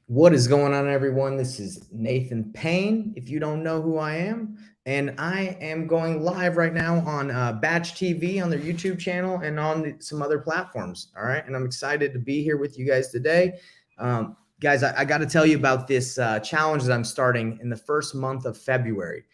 What is going on, everyone? This is Nathan Payne, if you don't know who I am. And I am going live right now on Batch TV on their YouTube channel and on some other platforms. All right. And I'm excited to be here with you guys today. Guys, I got to tell you about this challenge that I'm starting in the first month of February.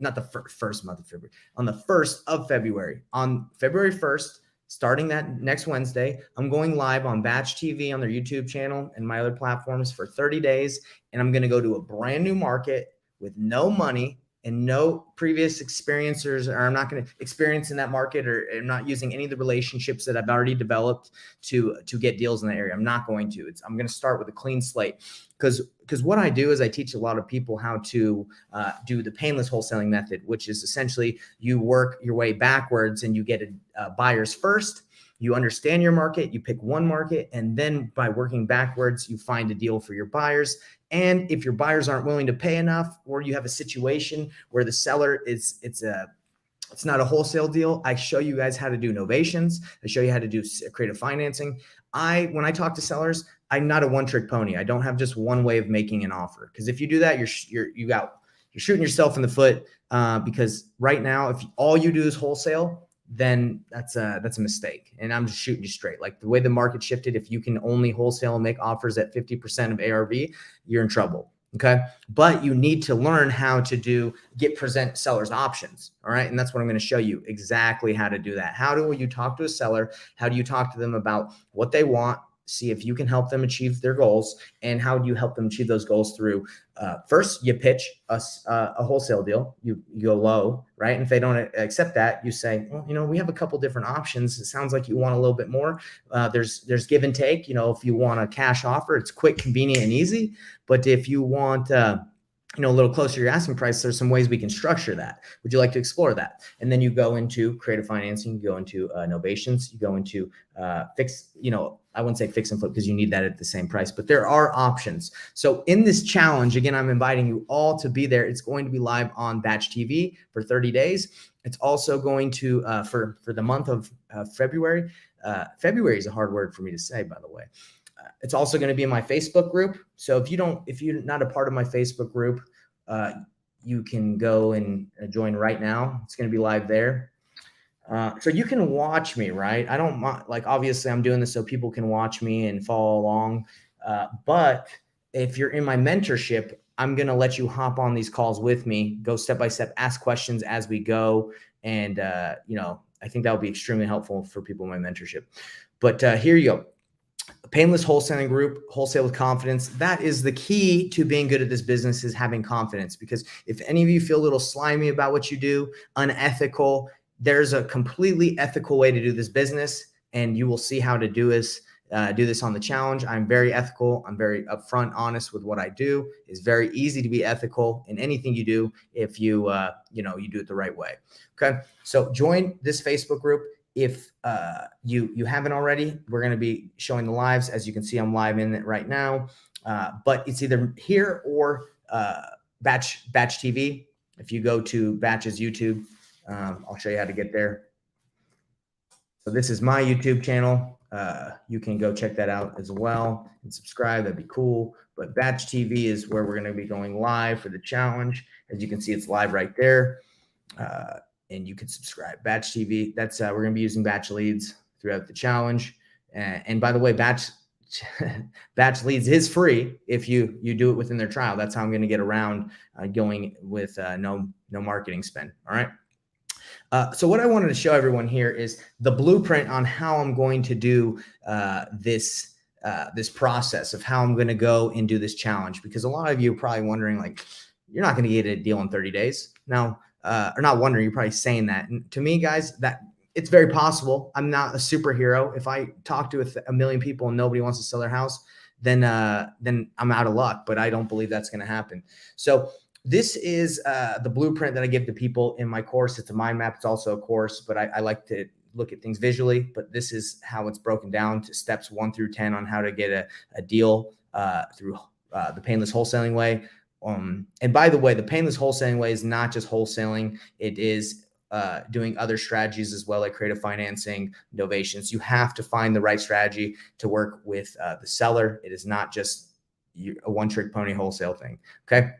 Not the first month of February, on the 1st of February. On February 1st, starting that next Wednesday, I'm going live on Batch TV on their YouTube channel and my other platforms for 30 days. And I'm going to go to a brand new market with no money and no previous experiencers, or I'm not going to experience in that market, or I'm not using any of the relationships that I've already developed to get deals in the area. I'm not going to. I'm going to start with a clean slate because what I do is I teach a lot of people how to do the painless wholesaling method, which is essentially you work your way backwards and you get buyers first. You understand your market, you pick one market, and then by working backwards, you find a deal for your buyers. And if your buyers aren't willing to pay enough, or you have a situation where the seller it's not a wholesale deal, I show you guys how to do novations. I show you how to do creative financing. When I talk to sellers, I'm not a one-trick pony. I don't have just one way of making an offer. Because if you do that, you're shooting yourself in the foot. Because right now, if all you do is wholesale, then that's a mistake. And I'm just shooting you straight. Like the way the market shifted, if you can only wholesale and make offers at 50% of ARV, you're in trouble. Okay. But you need to learn how to present sellers options. All right. And that's what I'm going to show you exactly how to do that. How do you talk to a seller? How do you talk to them about what they want? See if you can help them achieve their goals, and how do you help them achieve those goals through first you pitch a wholesale deal. You go low, right? And if they don't accept that, you say, well, we have a couple different options. It sounds like you want a little bit more. There's give and take. If you want a cash offer, it's quick, convenient, and easy. But if you want a little closer to your asking price, there's some ways we can structure that. Would you like to explore that? And then you go into creative financing, you go into novations, you go into I wouldn't say fix and flip because you need that at the same price, but there are options. So in this challenge, again, I'm inviting you all to be there. It's going to be live on Batch TV for 30 days. It's also going to, for the month of February. February is a hard word for me to say, by the way. It's also going to be in my Facebook group. So if you're not a part of my Facebook group, you can go and join right now. It's going to be live there. So you can watch me, right? I don't like, obviously I'm doing this so people can watch me and follow along. But if you're in my mentorship, I'm going to let you hop on these calls with me, go step by step, ask questions as we go. And, I think that would be extremely helpful for people in my mentorship. But here you go. Painless wholesaling group, wholesale with confidence. That is the key to being good at this business, is having confidence. Because if any of you feel a little slimy about what you do, unethical, there's a completely ethical way to do this business, and you will see how to do this on the challenge. I'm very ethical. I'm very upfront, honest with what I do. It's very easy to be ethical in anything you do if you you do it the right way. Okay, so join this Facebook group. If you haven't already, we're going to be showing the lives. As you can see, I'm live in it right now, but it's either here or Batch TV. If you go to Batch's YouTube, I'll show you how to get there. So this is my YouTube channel. You can go check that out as well and subscribe. That'd be cool. But Batch TV is where we're going to be going live for the challenge. As you can see, it's live right there. And you can subscribe. Batch TV, that's we're going to be using batch leads throughout the challenge. And by the way, batch leads is free if you do it within their trial. That's how I'm going to get around going with no marketing spend. All right. So what I wanted to show everyone here is the blueprint on how I'm going to do this process of how I'm going to go and do this challenge, because a lot of you are probably wondering, like, you're not going to get a deal in 30 days. Now, or not wondering, you're probably saying that. And to me, guys, that it's very possible. I'm not a superhero. If I talk to a million people and nobody wants to sell their house, then I'm out of luck. But I don't believe that's going to happen. So this is the blueprint that I give to people in my course. It's a mind map. It's also a course, but I like to look at things visually. But this is how it's broken down to steps 1 through 10 on how to get a deal through the painless wholesaling way. And by the way, the painless wholesaling way is not just wholesaling. It is doing other strategies as well, like creative financing, novations. You have to find the right strategy to work with the seller. It is not just a one-trick pony wholesale thing. Okay.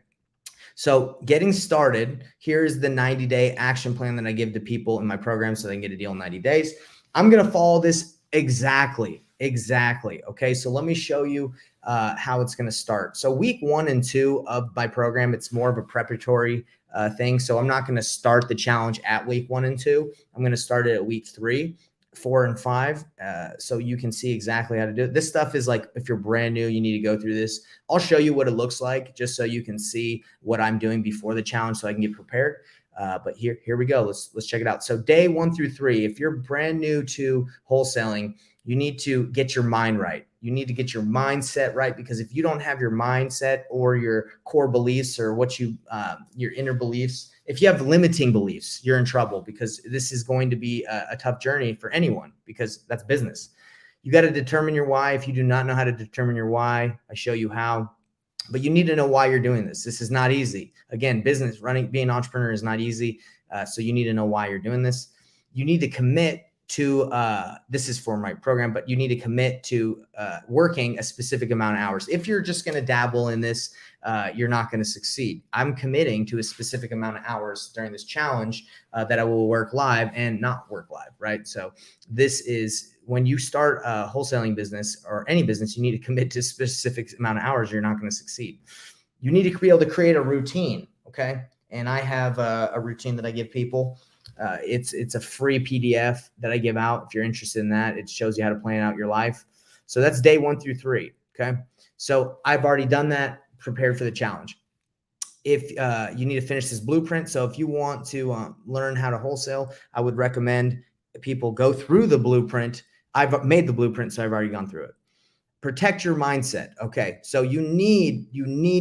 So getting started, here's the 90-day action plan that I give to people in my program so they can get a deal in 90 days. I'm going to follow this exactly. Okay. So let me show you how it's going to start. So week 1 and 2 of my program, it's more of a preparatory thing. So I'm not going to start the challenge at week 1 and 2. I'm going to start it at week 3, 4, and 5. So you can see exactly how to do it. This stuff is like, if you're brand new, you need to go through this. I'll show you what it looks like just so you can see what I'm doing before the challenge so I can get prepared. But here we go. Let's check it out. So day 1 through 3, if you're brand new to wholesaling, you need to get your mind right. You need to get your mindset right, because if you don't have your mindset or your core beliefs or what your inner beliefs, if you have limiting beliefs, you're in trouble, because this is going to be a tough journey for anyone, because that's business. You got to determine your why. If you do not know how to determine your why, I show you how. But you need to know why you're doing this. This is not easy. Again, being an entrepreneur is not easy. So you need to know why you're doing this. You need to commit to, this is for my program, but you need to commit to working a specific amount of hours. If you're just going to dabble in this, you're not going to succeed. I'm committing to a specific amount of hours during this challenge that I will work live and not work live, right? So this is, when you start a wholesaling business or any business, you need to commit to a specific amount of hours, or you're not going to succeed. You need to be able to create a routine, okay? And I have a routine that I give people. It's a free PDF that I give out. If you're interested in that, it shows you how to plan out your life. So that's day 1 through 3, okay? So I've already done that, prepared for the challenge. If you need to finish this blueprint, so if you want to learn how to wholesale, I would recommend people go through the blueprint. I've made the blueprint, so I've already gone through it. Protect your mindset. Okay. So you need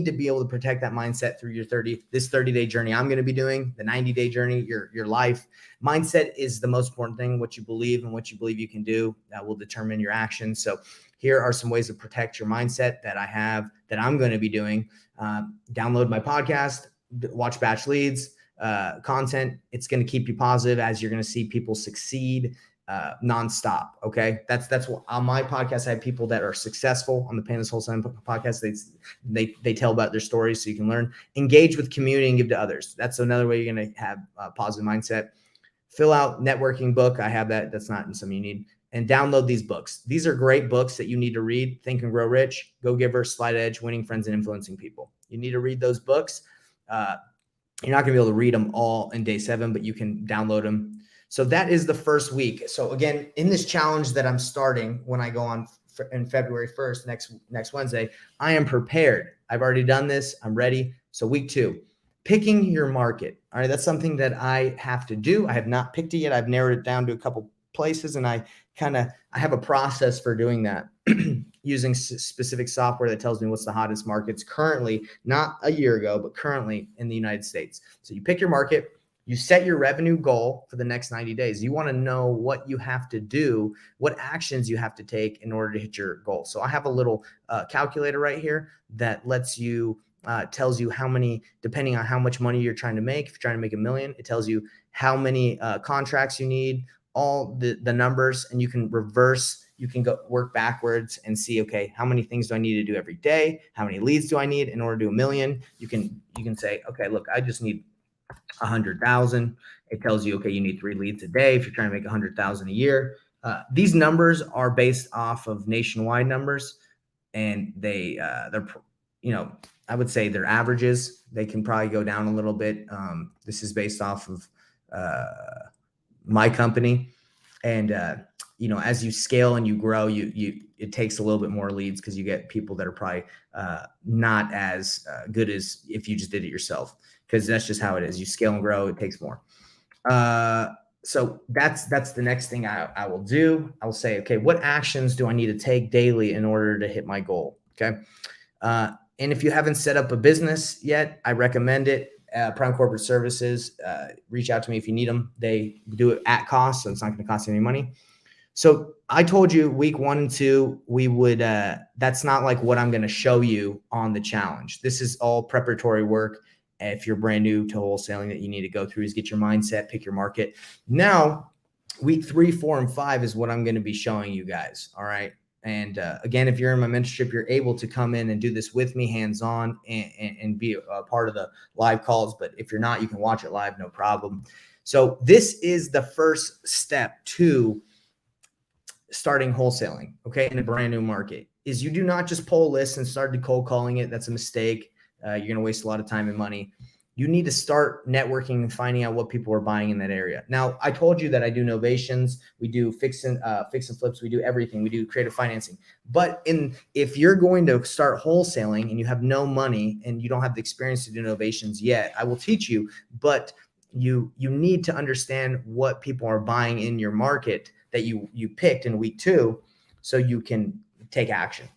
to be able to protect that mindset through this 30-day journey I'm going to be doing, the 90-day journey, your life. Mindset is the most important thing. What you believe and what you believe you can do, that will determine your actions. So here are some ways to protect your mindset that I have, that I'm going to be doing. Download my podcast, watch Batch Leads content. It's going to keep you positive, as you're going to see people succeed nonstop. Okay. That's what on my podcast, I have people that are successful on the Painless Wholesaling podcast. They tell about their stories, so you can learn. Engage with community and give to others. That's another way you're going to have a positive mindset. Fill out networking book. I have that. That's not something you need. And download these books. These are great books that you need to read. Think and Grow Rich, Go Giver, Slight Edge, Winning Friends and Influencing People. You need to read those books. You're not going to be able to read them all in day 7, but you can download them. So that is the first week. So again, in this challenge that I'm starting when I go on in February 1st, next Wednesday, I am prepared. I've already done this. I'm ready. So week 2, picking your market. All right. That's something that I have to do. I have not picked it yet. I've narrowed it down to a couple places, and I have a process for doing that using specific software that tells me what's the hottest markets currently, not a year ago, but currently in the United States. So you pick your market. You set your revenue goal for the next 90 days. You want to know what you have to do, what actions you have to take in order to hit your goal. So I have a little calculator right here that lets you, tells you how many, depending on how much money you're trying to make. If you're trying to make $1 million, it tells you how many contracts you need, all the numbers, and you can go work backwards and see, okay, how many things do I need to do every day? How many leads do I need in order to do $1 million? You can say, okay, look, I just need 100,000. It tells you, okay, you need 3 leads a day if you're trying to make 100,000 a year. These numbers are based off of nationwide numbers, and they're, I would say they're averages. They can probably go down a little bit. This is based off of my company, and as you scale and you grow, it takes a little bit more leads, because you get people that are probably not as good as if you just did it yourself, because that's just how it is. You scale and grow, it takes more. So that's the next thing I will do. I will say, okay, what actions do I need to take daily in order to hit my goal? Okay. And if you haven't set up a business yet, I recommend it. Prime Corporate Services, reach out to me if you need them. They do it at cost, so it's not going to cost you any money. So I told you week 1 and 2, we would, that's not like what I'm going to show you on the challenge. This is all preparatory work. If you're brand new to wholesaling, that you need to go through is get your mindset, pick your market. Now, week 3, 4, and 5 is what I'm going to be showing you guys. All right. And again, if you're in my mentorship, you're able to come in and do this with me hands-on and be a part of the live calls. But if you're not, you can watch it live, no problem. So this is the first step to starting wholesaling, okay, in a brand new market, is you do not just pull lists and start cold calling it. That's a mistake. You're going to waste a lot of time and money. You need to start networking and finding out what people are buying in that area. Now, I told you that I do novations. We do fix and flips. We do everything. We do creative financing. But if you're going to start wholesaling and you have no money and you don't have the experience to do novations yet, I will teach you. But you need to understand what people are buying in your market that you picked in week 2, so you can take action.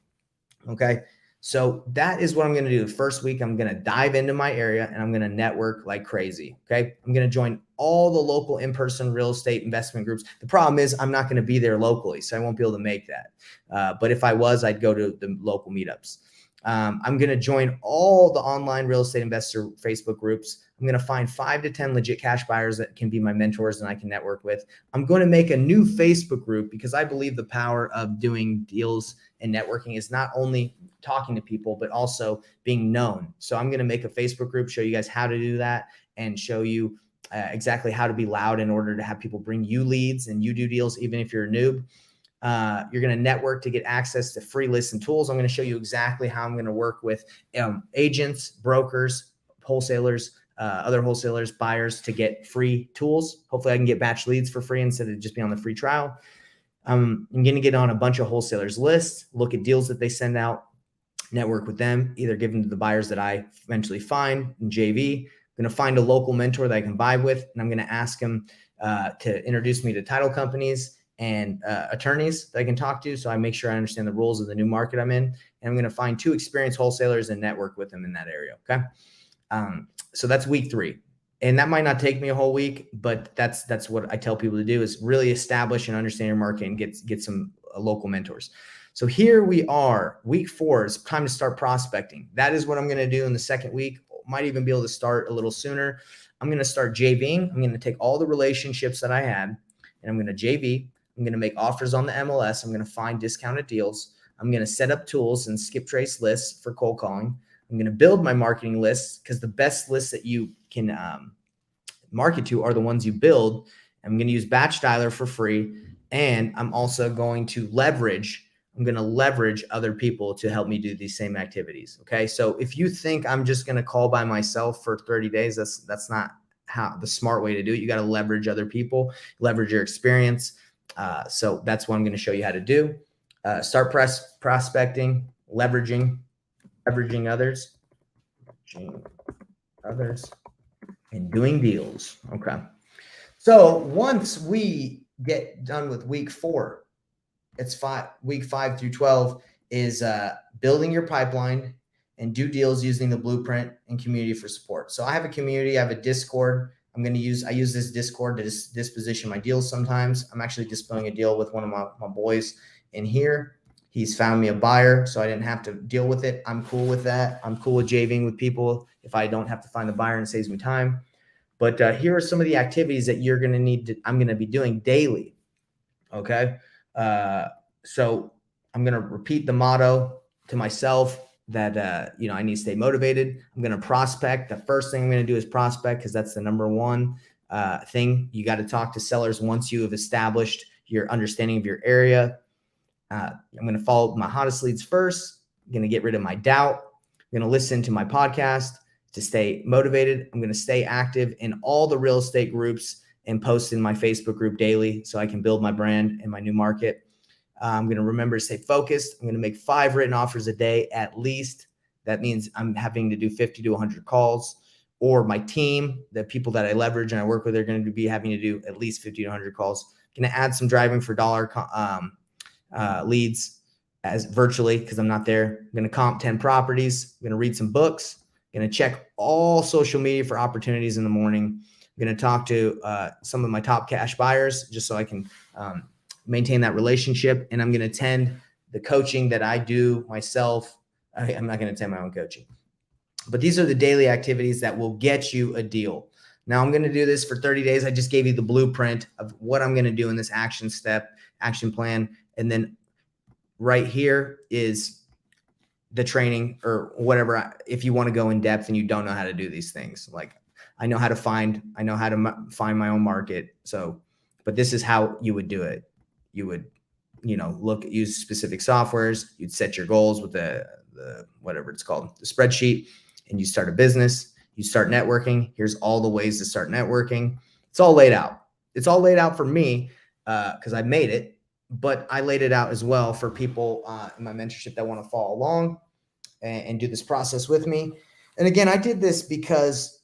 Okay. So that is what I'm going to do. The first week, I'm going to dive into my area and I'm going to network like crazy. Okay. I'm going to join all the local in-person real estate investment groups. The problem is I'm not going to be there locally, so I won't be able to make that. But if I was, I'd go to the local meetups. I'm going to join all the online real estate investor Facebook groups. I'm going to find 5 to 10 legit cash buyers that can be my mentors and I can network with. I'm going to make a new Facebook group because I believe the power of doing deals and networking is not only talking to people, but also being known. So I'm going to make a Facebook group, show you guys how to do that, and show you exactly how to be loud in order to have people bring you leads and you do deals, even if you're a noob. You're going to network to get access to free lists and tools. I'm going to show you exactly how I'm going to work with agents, brokers, wholesalers, other wholesalers, buyers to get free tools. Hopefully I can get batch leads for free instead of just being on the free trial. I'm going to get on a bunch of wholesalers lists, look at deals that they send out, network with them, either give them to the buyers that I eventually find in JV. I'm going to find a local mentor that I can buy with, and I'm going to ask him to introduce me to title companies and attorneys that I can talk to, so I make sure I understand the rules of the new market I'm in. And I'm going to find 2 experienced wholesalers and network with them in that area. Okay. So that's week 3. And that might not take me a whole week, but that's what I tell people to do, is really establish and understand your market and get some local mentors. So here we are, week 4. It's time to start prospecting. That is what I'm going to do in the second week. Might even be able to start a little sooner. I'm going to start JVing. I'm going to take all the relationships that I had and I'm going to JV. I'm going to make offers on the MLS. I'm going to find discounted deals. I'm going to set up tools and skip trace lists for cold calling. I'm going to build my marketing lists, because the best lists that you can market to are the ones you build. I'm going to use Batch Dialer for free. And I'm also going to leverage other people to help me do these same activities. Okay. So if you think I'm just going to call by myself for 30 days, that's not how the smart way to do it. You got to leverage other people, leverage your experience. So that's what I'm going to show you how to do. Start prospecting, leveraging others, and doing deals. Okay. So once we get done with week 4, it's week 5 through 12 is building your pipeline and do deals using the blueprint and community for support. So I have a community, I have a Discord. I use this Discord to disposition my deals sometimes. I'm actually displaying a deal with one of my boys in here. He's found me a buyer, so I didn't have to deal with it. I'm cool with that. I'm cool with JVing with people if I don't have to find the buyer, and it saves me time. But here are some of the activities that you're going to need I'm going to be doing daily. Okay. So I'm going to repeat the motto to myself that, I need to stay motivated. I'm going to prospect. The first thing I'm going to do is prospect, because that's the number one thing. You got to talk to sellers once you have established your understanding of your area. I'm going to follow my hottest leads first. I'm going to get rid of my doubt. I'm going to listen to my podcast to stay motivated. I'm going to stay active in all the real estate groups and post in my Facebook group daily so I can build my brand in my new market. I'm going to remember to stay focused. I'm going to make 5 written offers a day at least. That means I'm having to do 50 to 100 calls, or my team, the people that I leverage and I work with, are going to be having to do at least 50 to 100 calls. I'm going to add some driving for dollar leads as virtually, because I'm not there. I'm going to comp 10 properties. I'm going to read some books. I'm going to check all social media for opportunities in the morning. I'm going to talk to some of my top cash buyers just so I can maintain that relationship. And I'm going to attend the coaching that I do myself. I'm not going to attend my own coaching, but these are the daily activities that will get you a deal. Now I'm going to do this for 30 days. I just gave you the blueprint of what I'm going to do in this action plan. And then right here is the training or whatever. If you want to go in depth and you don't know how to do these things, like I know how to find my own market. So, but this is how you would do it. You would, use specific softwares. You'd set your goals with the whatever it's called, the spreadsheet, and you start a business. You start networking. Here's all the ways to start networking. It's all laid out. It's all laid out for me because I made it, but I laid it out as well for people in my mentorship that want to follow along and do this process with me. And again, I did this because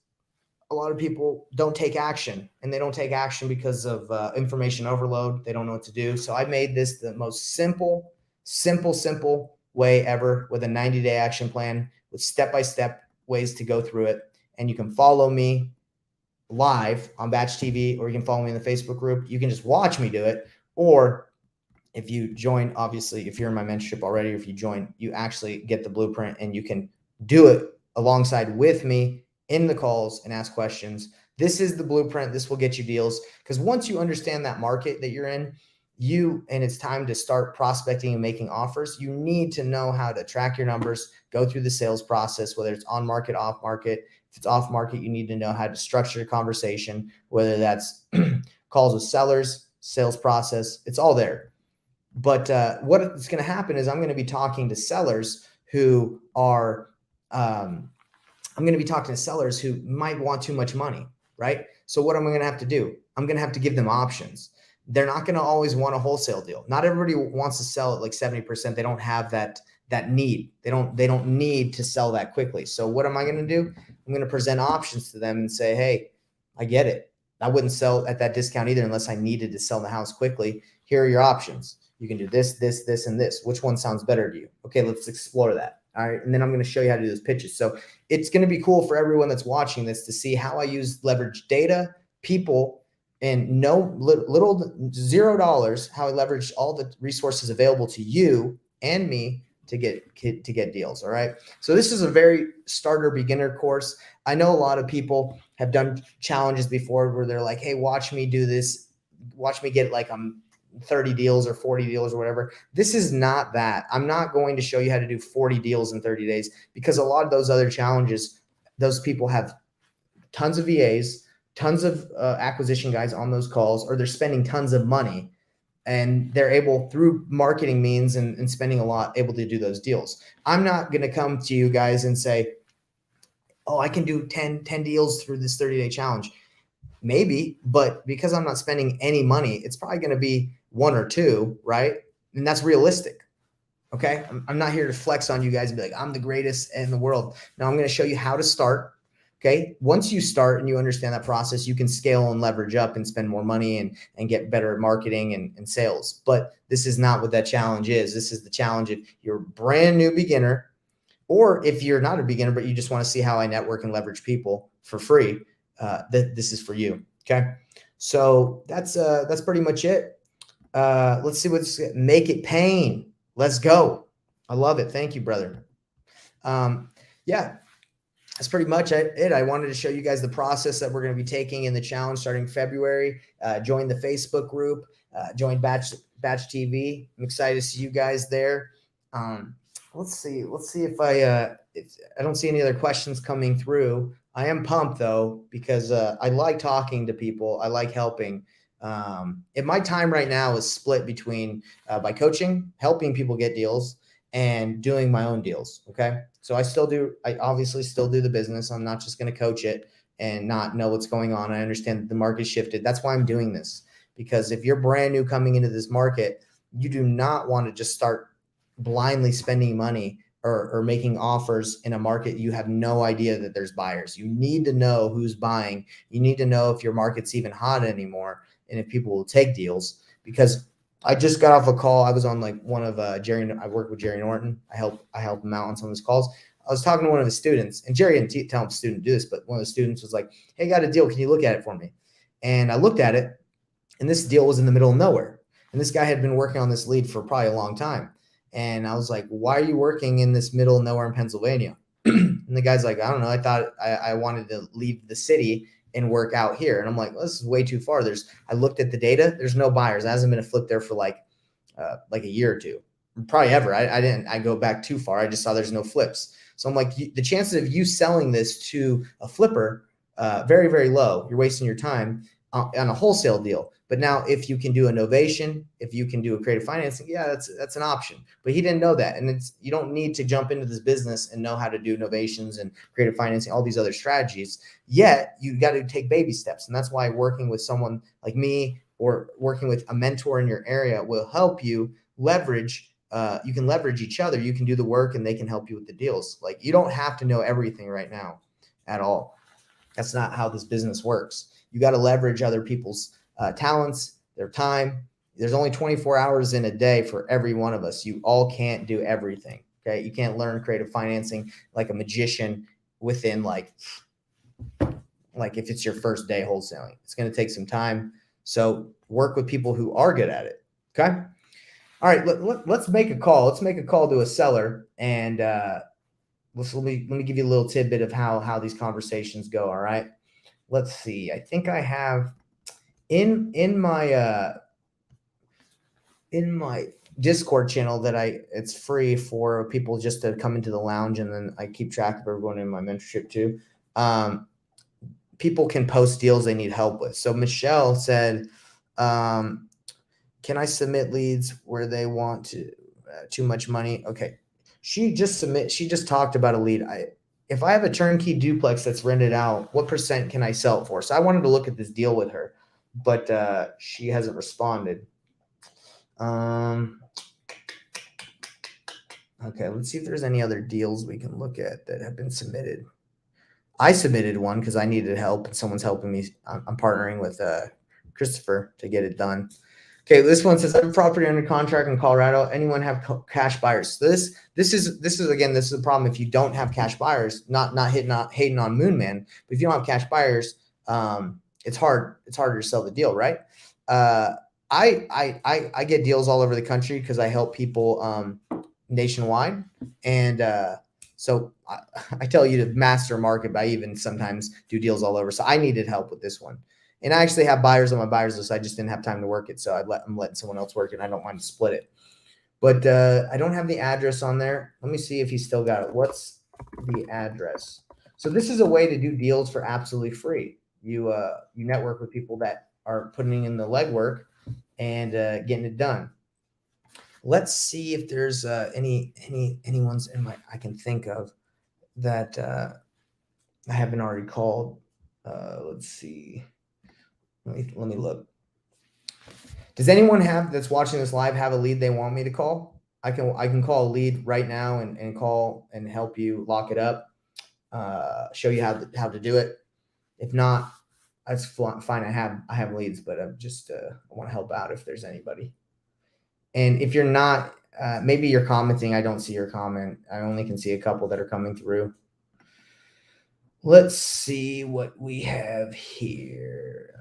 a lot of people don't take action, and they don't take action because of information overload. They don't know what to do. So I made this the most simple way ever, with a 90-day action plan with step-by-step ways to go through it. And you can follow me live on Batch TV, or you can follow me in the Facebook group. You can just watch me do it. Or if you join, obviously, if you're in my mentorship already, or if you join, you actually get the blueprint and you can do it alongside with me in the calls and ask questions. This is the blueprint. This will get you deals. Because once you understand that market that you're in, and it's time to start prospecting and making offers, you need to know how to track your numbers, go through the sales process, whether it's on market, off market. If it's off market, you need to know how to structure a conversation, whether that's calls with sellers, sales process, it's all there. But what is going to happen is I'm going to be talking to sellers who are, I'm going to be talking to sellers who might want too much money, right? So what am I going to have to do? I'm going to have to give them options. They're not going to always want a wholesale deal. Not everybody wants to sell at like 70%. They don't have that need. They don't need to sell that quickly. So what am I going to do? I'm going to present options to them and say, hey, I get it. I wouldn't sell at that discount either unless I needed to sell the house quickly. Here are your options. You can do this, this, this, and this. Which one sounds better to you? Okay, let's explore that. All right. And then I'm going to show you how to do those pitches. So it's going to be cool for everyone that's watching this to see how I use leverage data, people, and little $0, how I leverage all the resources available to you and me to get deals. All right. So this is a very starter beginner course. I know a lot of people have done challenges before where they're like, hey, watch me do this. Watch me get like 30 deals or 40 deals or whatever. This is not that. I'm not going to show you how to do 40 deals in 30 days because a lot of those other challenges, those people have tons of VAs, tons of acquisition guys on those calls, or they're spending tons of money and they're able through marketing means and spending a lot able to do those deals. I'm not going to come to you guys and say, oh, I can do 10 deals through this 30-day challenge. Maybe, but because I'm not spending any money, it's probably going to be 1 or 2, right? And that's realistic. Okay. I'm not here to flex on you guys and be like, I'm the greatest in the world. Now I'm going to show you how to start. Okay. Once you start and you understand that process, you can scale and leverage up and spend more money and get better at marketing and sales. But this is not what that challenge is. This is the challenge if you're a brand new beginner, or if you're not a beginner, but you just want to see how I network and leverage people for free. This is for you. Okay. So that's pretty much it. Let's see Make It Pain. Let's go. I love it. Thank you, brother. Yeah, that's pretty much it. I wanted to show you guys the process that we're going to be taking in the challenge starting February. Join the Facebook group, join Batch TV. I'm excited to see you guys there. Let's see if I don't see any other questions coming through. I am pumped though, because I like talking to people. I like helping. And my time right now is split between by coaching, helping people get deals, and doing my own deals. Okay. So I obviously still do the business. I'm not just going to coach it and not know what's going on. I understand that the market shifted. That's why I'm doing this, because if you're brand new coming into this market, you do not want to just start blindly spending money or making offers in a market you have no idea that there's buyers. You need to know who's buying. You need to know if your market's even hot anymore and if people will take deals. Because I just got off a call. I was on like one of Jerry. I work with Jerry Norton. I help him out on some of his calls. I was talking to one of his students, and Jerry didn't tell him student to do this, but one of the students was like, "Hey, I got a deal. Can you look at it for me?" And I looked at it, and this deal was in the middle of nowhere. And this guy had been working on this lead for probably a long time. And I was like, "Why are you working in this middle of nowhere in Pennsylvania?" And the guy's like, "I don't know. I thought I wanted to leave the city and work out here." And I'm like, well, "This is way too far." I looked at the data. There's no buyers. There hasn't been a flip there for like a year or two. probably ever. I go back too far. I just saw there's no flips. So I'm like, the chances of you selling this to a flipper, very, very low. You're wasting your time on a wholesale deal. But now if you can do a novation, if you can do a creative financing, yeah, that's an option. But he didn't know that. And you don't need to jump into this business and know how to do novations and creative financing, all these other strategies. Yet you got to take baby steps. And that's why working with someone like me or working with a mentor in your area will help you leverage. You can leverage each other. You can do the work and they can help you with the deals. Like, you don't have to know everything right now at all. That's not how this business works. You got to leverage other people's talents, their time. There's only 24 hours in a day for every one of us. You all can't do everything. Okay. You can't learn creative financing like a magician within like if it's your first day wholesaling. It's going to take some time. So work with people who are good at it. Okay. All right. Let's make a call. Let's make a call to a seller, and let me give you a little tidbit of how these conversations go. All right. Let's see. I think I have in my Discord channel that it's free for people just to come into the lounge, and then I keep track of everyone in my mentorship too. People can post deals they need help with. So Michelle said, can I submit leads where they want too much money? Okay. She just talked about a lead. If I have a turnkey duplex that's rented out, what % can I sell it for? So I wanted to look at this deal with her, but she hasn't responded. Okay, let's see if there's any other deals we can look at that have been submitted. I submitted one because I needed help, and someone's helping me. I'm partnering with Christopher to get it done. Okay, this one says, I have a property under contract in Colorado. Anyone have cash buyers? So this is again, this is a problem if you don't have cash buyers. Not hating on Moonman, but if you don't have cash buyers, it's harder to sell the deal, right? I get deals all over the country because I help people nationwide, and so I tell you to master market, but I even sometimes do deals all over. So I needed help with this one. And I actually have buyers on my buyers list. I just didn't have time to work it. So I'm letting someone else work it. And I don't mind to split it. But I don't have the address on there. Let me see if he still got it. What's the address? So this is a way to do deals for absolutely free. You network with people that are putting in the legwork and getting it done. Let's see if there's any ones I can think of that I haven't already called. Let's see. Let me look. Does anyone that's watching this live have a lead they want me to call? I can call a lead right now and call and help you lock it up. Show you how to do it. If not, that's fine. I have leads, but I'm just I want to help out if there's anybody. And if you're not, maybe you're commenting. I don't see your comment. I only can see a couple that are coming through. Let's see what we have here.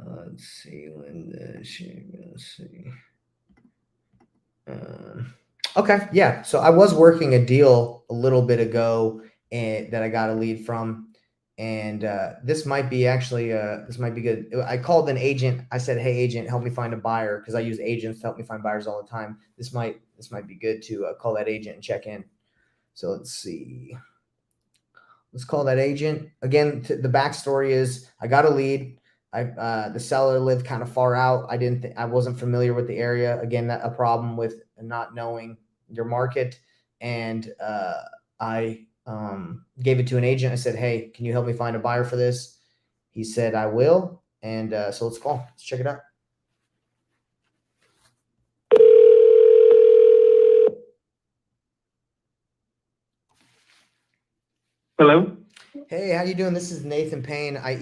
Let's see, Linda. Let's see. Okay, yeah. So I was working a deal a little bit ago, and that I got a lead from, and this might be actually this might be good. I called an agent. I said, "Hey, agent, help me find a buyer," because I use agents to help me find buyers all the time. This might be good to call that agent and check in. So let's see. Let's call that agent again. The backstory is I got a lead. The seller lived kind of far out. I wasn't familiar with the area. Again, a problem with not knowing your market. And I gave it to an agent. I said, "Hey, can you help me find a buyer for this?" He said, "I will." And so let's call. Let's check it out. Hello. Hey, how you doing? This is Nathan Payne. I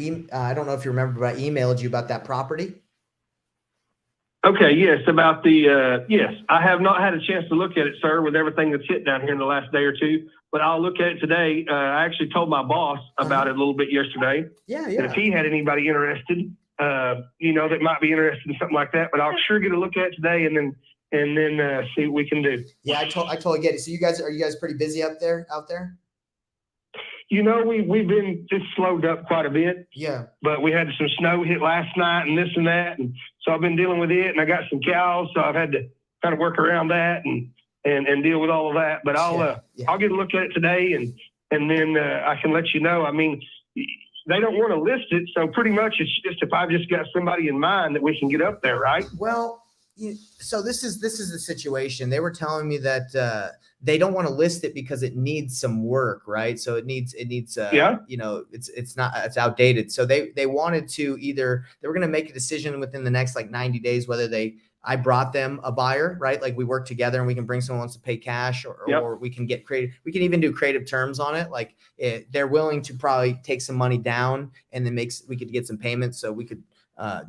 don't know if you remember, but I emailed you about that property. Okay, yes, about the yes. I have not had a chance to look at it, sir, with everything that's hit down here in the last day or two, but I'll look at it today. I actually told my boss about it a little bit yesterday. Yeah. And if he had anybody interested, that might be interested in something like that, but I'll sure get a look at it today and then see what we can do. Yeah, I totally get it. So are you guys pretty busy out there? we've been just slowed up quite a bit, Yeah. but we had some snow hit last night and this and that. And so I've been dealing with it, and I got some cows. So I've had to kind of work around that and deal with all of that. But I'll get a look at it today, and then I can let you know. I mean, they don't want to list it. So pretty much it's just if I've just got somebody in mind that we can get up there, right? Well, so this is the situation. They were telling me that they don't want to list it because it needs some work, right? So it needs it's outdated. So they wanted to they were going to make a decision within the next like 90 days whether I brought them a buyer, right? Like we work together and we can bring someone who wants to pay cash, or we can get creative. We can even do creative terms on it. Like they're willing to probably take some money down, and then we could get some payments. So we could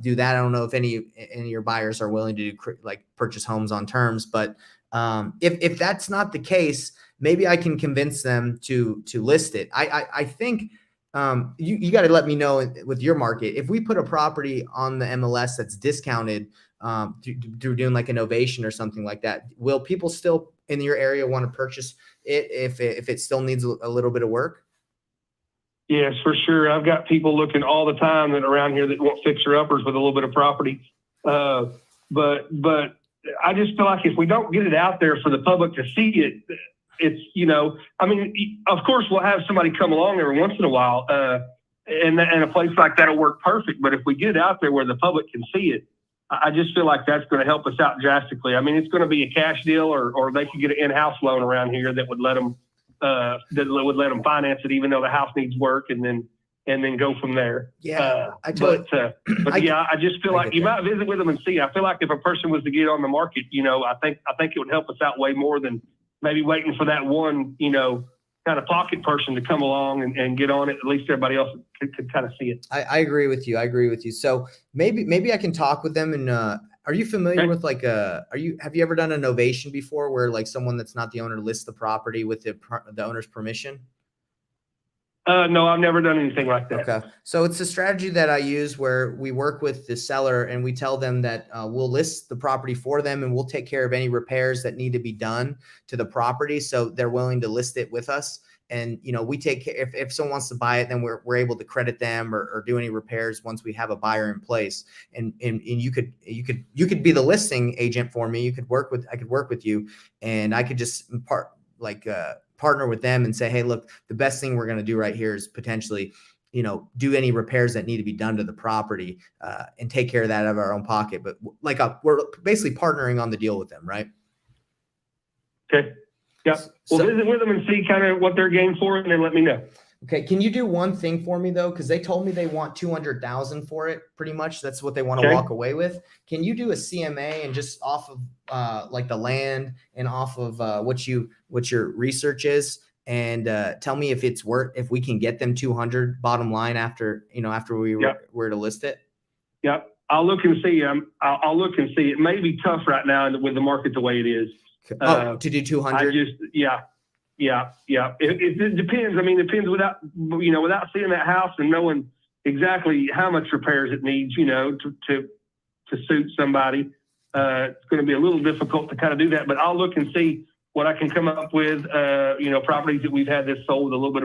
do that. I don't know if any of your buyers are willing to do like purchase homes on terms, but if that's not the case, maybe I can convince them to list it. I think you got to let me know with your market, if we put a property on the MLS that's discounted through doing like innovation or something like that, will people still in your area want to purchase it if it still needs a little bit of work? Yes, for sure. I've got people looking all the time that around here that want fixer-uppers with a little bit of property. But I just feel like if we don't get it out there for the public to see it, it's, I mean, of course we'll have somebody come along every once in a while, and a place like that will work perfect. But if we get it out there where the public can see it, I just feel like that's going to help us out drastically. I mean, it's going to be a cash deal, or they could get an in-house loan around here that would let them finance it, even though the house needs work, and then go from there. Yeah, I just feel like you might visit with them and see. I feel like if a person was to get on the market, I think it would help us out way more than maybe waiting for that one, kind of pocket person to come along and get on it. At least everybody else could kind of see it. I agree with you. So maybe I can talk with them. And are you familiar with like have you ever done a novation before, where like someone that's not the owner lists the property with the owner's permission? No, I've never done anything like that. Okay. So it's a strategy that I use where we work with the seller and we tell them that we'll list the property for them, and we'll take care of any repairs that need to be done to the property. So they're willing to list it with us. And, we take care if someone wants to buy it, then we're able to credit them or do any repairs once we have a buyer in place. And you could be the listing agent for me. I could work with you, and I could just partner with them and say, hey, look, the best thing we're going to do right here is potentially, do any repairs that need to be done to the property and take care of that out of our own pocket. But we're basically partnering on the deal with them, right? Okay. Yeah. We'll visit with them and see kind of what they're game for, and then let me know. Okay. Can you do one thing for me though? Because they told me they want $200,000 for it. Pretty much, that's what they want to walk away with. Can you do a CMA and just off of like the land and off of what your research is, and tell me if we can get them 200 bottom line after we were to list it? Yep. I'll look and see. I'll look and see. It may be tough right now with the market the way it is. To do 200. Yeah. It depends. I mean, it depends without seeing that house and knowing exactly how much repairs it needs, to suit somebody. It's going to be a little difficult to kind of do that, but I'll look and see what I can come up with. Properties that we've had this sold with a little bit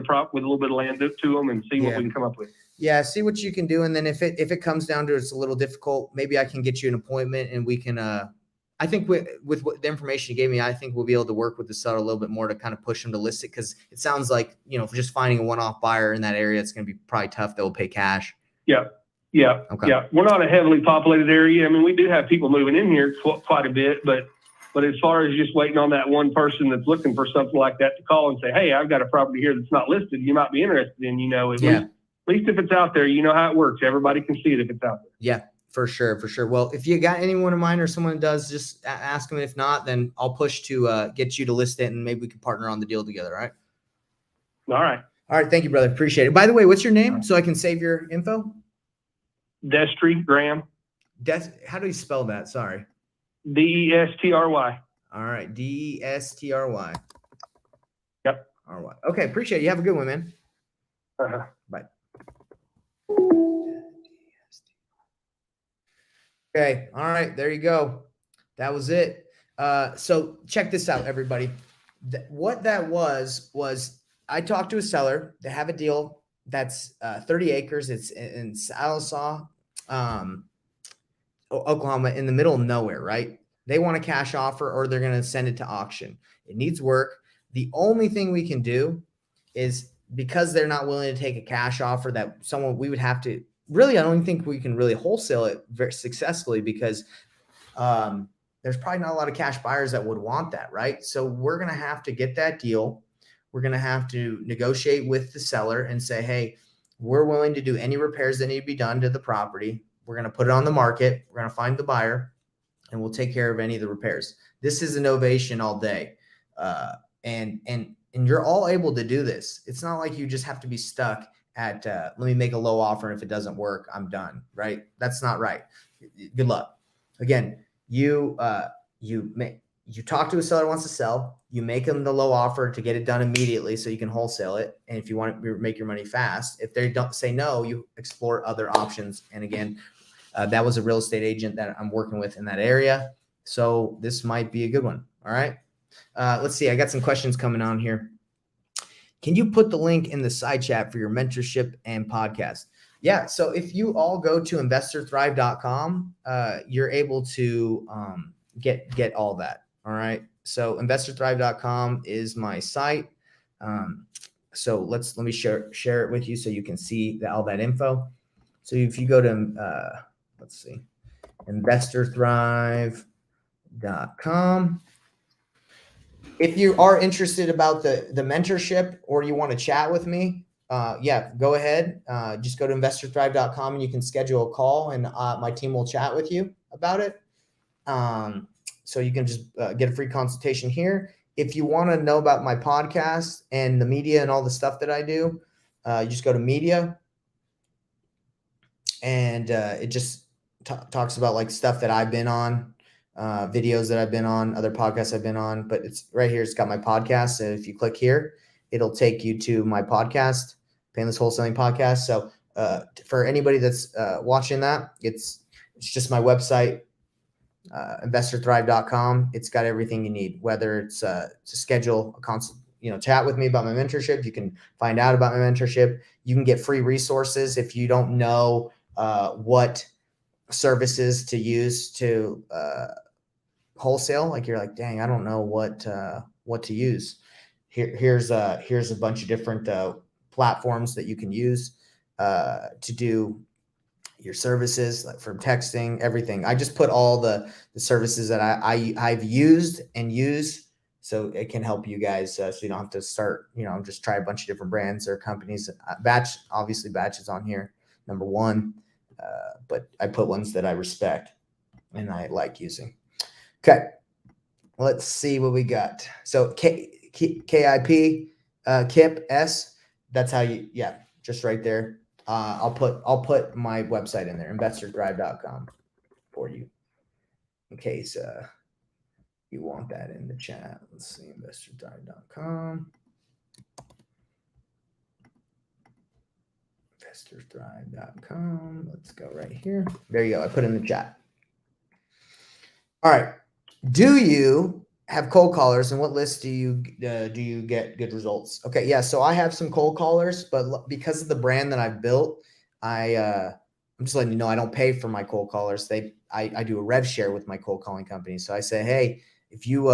of land to them, and see what we can come up with. Yeah, see what you can do, and then if it comes down to it's a little difficult, maybe I can get you an appointment, and we can. I think with what the information you gave me, I think we'll be able to work with the seller a little bit more to kind of push them to list it, because it sounds like, for just finding a one-off buyer in that area, it's going to be probably tough. They'll pay cash. Yeah. Okay. Yeah. We're not a heavily populated area. I mean, we do have people moving in here quite a bit, but as far as just waiting on that one person that's looking for something like that to call and say, hey, I've got a property here that's not listed, you might be interested in, at least if it's out there, you know how it works. Everybody can see it if it's out there. Yeah. For sure. Well, if you got anyone in mind or someone does, just ask them. If not, then I'll push to get you to list it, and maybe we can partner on the deal together. All right. All right. Thank you, brother. Appreciate it. By the way, what's your name so I can save your info? Destry Graham. How do you spell that? Sorry. Destry. All right. Destry. Yep. R-Y. Okay. Appreciate it. You have a good one, man. Uh-huh. Bye. Okay. All right. There you go. That was it. So check this out, everybody. What that was I talked to a seller. They have a deal that's 30 acres. It's in Sallisaw, Oklahoma, in the middle of nowhere, right? They want a cash offer or they're going to send it to auction. It needs work. The only thing we can do is, because they're not willing to take a cash offer, that someone we would have to really, I don't even think we can really wholesale it very successfully, because there's probably not a lot of cash buyers that would want that, right? So we're going to have to get that deal. We're going to have to negotiate with the seller and say, hey, we're willing to do any repairs that need to be done to the property. We're going to put it on the market. We're going to find the buyer, and we'll take care of any of the repairs. This is innovation all day. And you're all able to do this. It's not like you just have to be stuck at, let me make a low offer, and if it doesn't work, I'm done, right? That's not right. Good luck. Again, you talk to a seller who wants to sell, you make them the low offer to get it done immediately so you can wholesale it. And if you want to make your money fast, if they don't say no, you explore other options. And again, that was a real estate agent that I'm working with in that area. So this might be a good one. All right. Let's see. I got some questions coming on here. Can you put the link in the side chat for your mentorship and podcast? Yeah. So if you all go to investorthrive.com, you're able to get all that. All right. So investorthrive.com is my site. So let me share it with you so you can see all that info. So if you go to, let's see, investorthrive.com. If you are interested about the mentorship, or you want to chat with me, yeah, go ahead. Just go to investorthrive.com and you can schedule a call, and my team will chat with you about it. So you can just get a free consultation here. If you want to know about my podcast and the media and all the stuff that I do, you just go to media, and it just talks about like stuff that I've been on, videos that I've been on, other podcasts I've been on. But it's right here. It's got my podcast. And if you click here, it'll take you to my podcast, Painless Wholesaling Podcast. So for anybody that's watching that, it's just my website, investorthrive.com. It's got everything you need, whether it's to schedule a consult, chat with me about my mentorship. You can find out about my mentorship. You can get free resources if you don't know what services to use to wholesale. Like you're like, dang, I don't know what to use. Here's a bunch of different platforms that you can use to do your services, like from texting, everything. I just put all the services that I've used and use, so it can help you guys. So you don't have to start, just try a bunch of different brands or companies. Batch is on here, number one. But I put ones that I respect and I like using. Okay. Let's see what we got. So KIP, KIP S, that's how you, just right there. I'll put my website in there, investorthrive.com, for you, in case you want that in the chat. Let's see, investorthrive.com. investorthrive.com. Let's go right here. There you go. I put in the chat. All right. Do you have cold callers, and what list do you get good results? Okay. Yeah. So I have some cold callers, but because of the brand that I've built, I'm just letting you know, I don't pay for my cold callers. I do a rev share with my cold calling company. So I say, hey, if you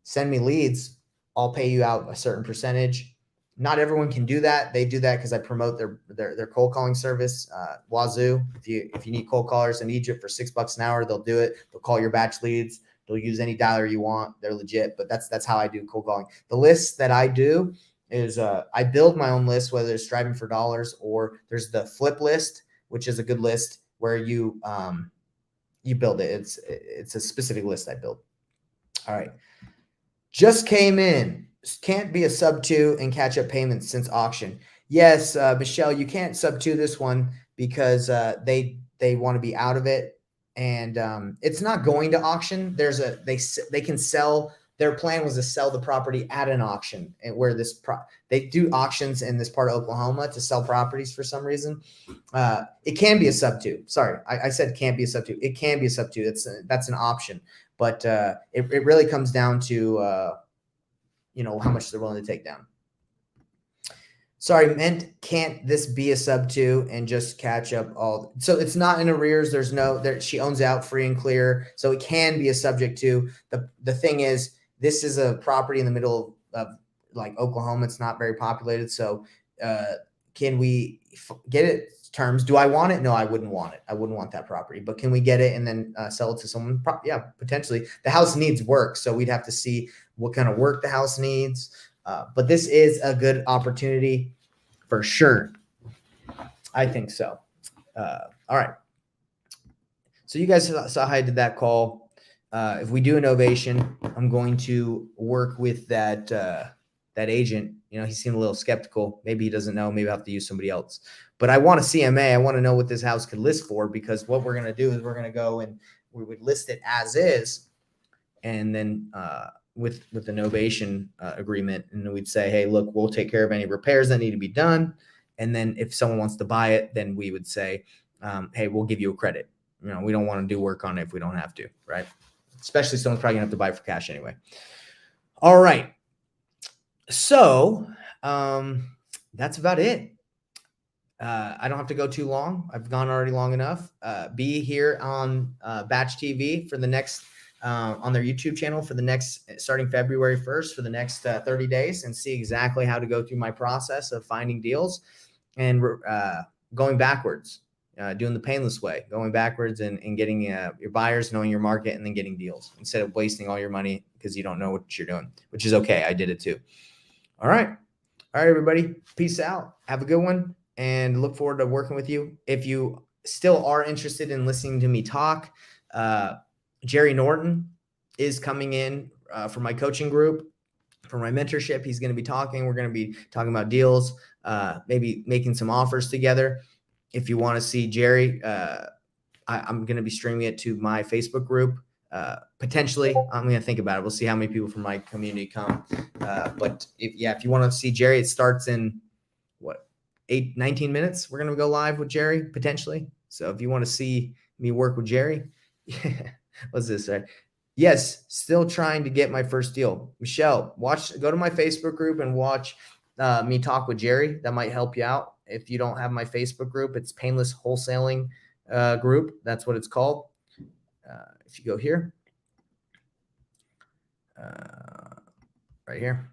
send me leads, I'll pay you out a certain percentage. Not everyone can do that. They do that because I promote their cold calling service, Wazoo. If you need cold callers in Egypt for $6 an hour, they'll do it. They'll call your batch leads. They'll use any dialer you want. They're legit, but that's how I do cold calling. The lists that I do is I build my own list, whether it's Striving for Dollars, or there's the Flip list, which is a good list where you build it. It's a specific list I build. All right. Just came in. Can't be a sub 2 and catch up payments since auction. Yes, Michelle, you can't sub 2 this one because they want to be out of it, and it's not going to auction. They can sell. Their plan was to sell the property at an auction, and where they do auctions in this part of Oklahoma to sell properties for some reason. It can be a sub 2. Sorry, I said can't be a sub 2. It can be a sub 2. That's an option, but it really comes down to how much they're willing to take down. Sorry, meant can't this be a sub 2 and just catch up all? So it's not in arrears. There's no there. She owns out free and clear, so it can be a subject to. The thing is, this is a property in the middle of like Oklahoma. It's not very populated, so can we get it terms? Do I want it? No, I wouldn't want it. I wouldn't want that property. But can we get it and then sell it to someone? Yeah, potentially. The house needs work, so we'd have to see what kind of work the house needs. But this is a good opportunity for sure. I think so. All right. So you guys saw how I did that call. If we do an ovation, I'm going to work with that agent. You know, he seemed a little skeptical. Maybe he doesn't know. Maybe I have to use somebody else. But I want a CMA. I want to know what this house could list for, because what we're going to do is we're going to go and we would list it as is, and then with the novation agreement, and then we'd say, hey, look, we'll take care of any repairs that need to be done. And then if someone wants to buy it, then we would say, hey, we'll give you a credit. You know, we don't want to do work on it if we don't have to, right? Especially someone's probably gonna have to buy it for cash anyway. All right. So that's about it. I don't have to go too long. I've gone already long enough. Be here on Batch TV for the next on their YouTube channel for the next, starting February 1st, for the next 30 days, and see exactly how to go through my process of finding deals and going backwards, doing the painless way, going backwards and getting your buyers, knowing your market, and then getting deals instead of wasting all your money because you don't know what you're doing, which is okay. I did it too. All right. All right, everybody. Peace out. Have a good one, and look forward to working with you. If you still are interested in listening to me talk, Jerry Norton is coming in for my coaching group, for my mentorship. He's going to be talking. We're going to be talking about deals, maybe making some offers together. If you want to see Jerry, I'm going to be streaming it to my Facebook group. Potentially, I'm going to think about it. We'll see how many people from my community come. But if you want to see Jerry, it starts in 19 minutes. We're going to go live with Jerry potentially. So if you want to see me work with Jerry, what's this? Right? Yes. Still trying to get my first deal. Michelle, go to my Facebook group and watch me talk with Jerry. That might help you out. If you don't have my Facebook group, it's Painless Wholesaling Group. That's what it's called. If you go here, right here,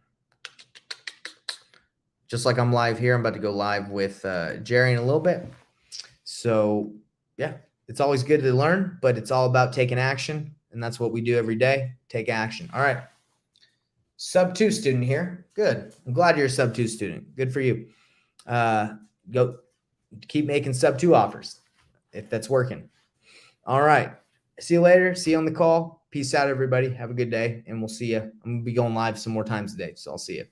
just like I'm live here, I'm about to go live with Jerry in a little bit. So yeah, it's always good to learn, but it's all about taking action. And that's what we do every day. Take action. All right. Sub 2 student here. Good. I'm glad you're a sub 2 student. Good for you. Go keep making sub 2 offers if that's working. All right. See you later. See you on the call. Peace out, everybody. Have a good day, and we'll see you. I'm going to be going live some more times today, so I'll see you.